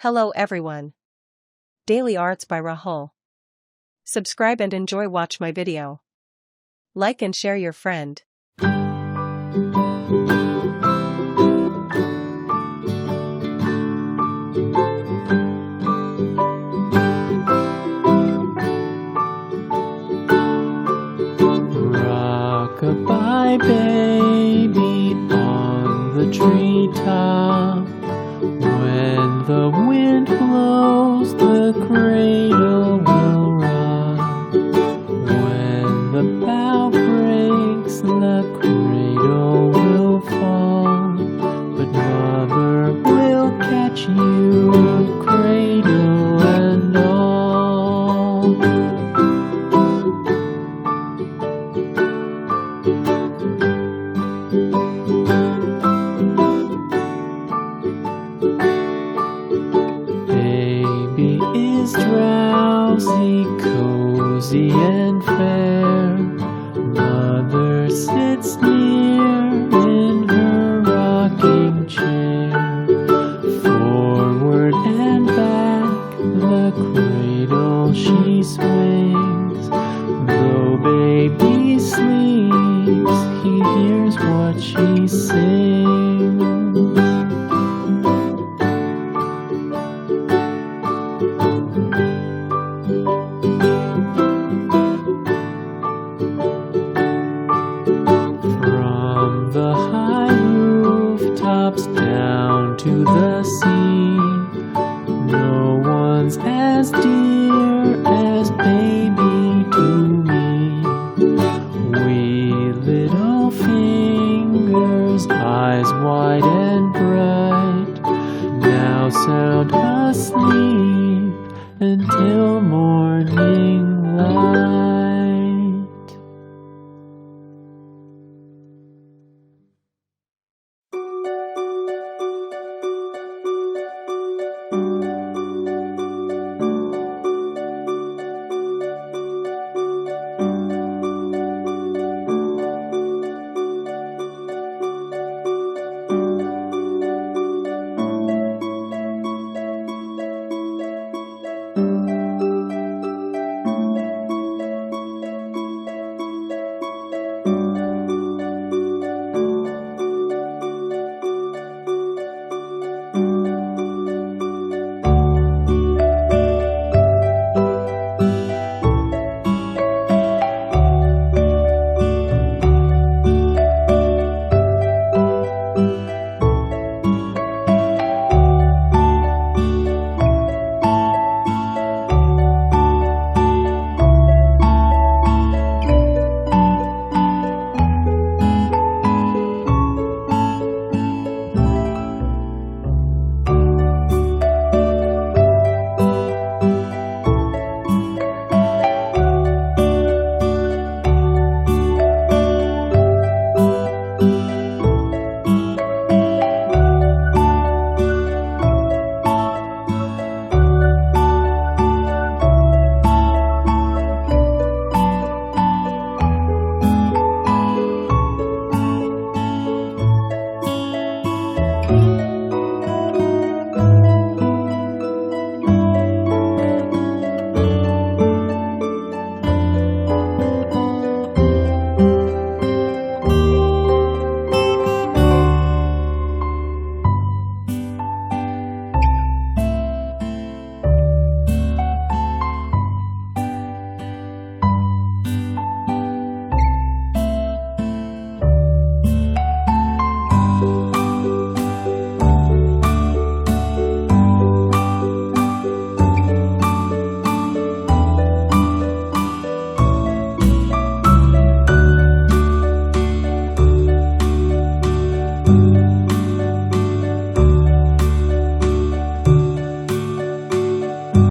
Hello everyone. Daily Arts by Rahul. Subscribe and enjoy watch my video. Like and share your friend. Rock-a-bye baby on the treetop. When the wind blows, the cradle will rock. When the bough breaks, the cradle will fall. But mother will catch you, cradle and all. Baby is drowsy, cozy and fair. Mother sits near in her rocking chair. Forward and back, the cradle she swings. Though baby sleeps, he hears what she sings. From the high rooftops down to the sea, no one's as dear as baby to me. Wee little fingers, eyes wide and bright, now sound asleep until morning light.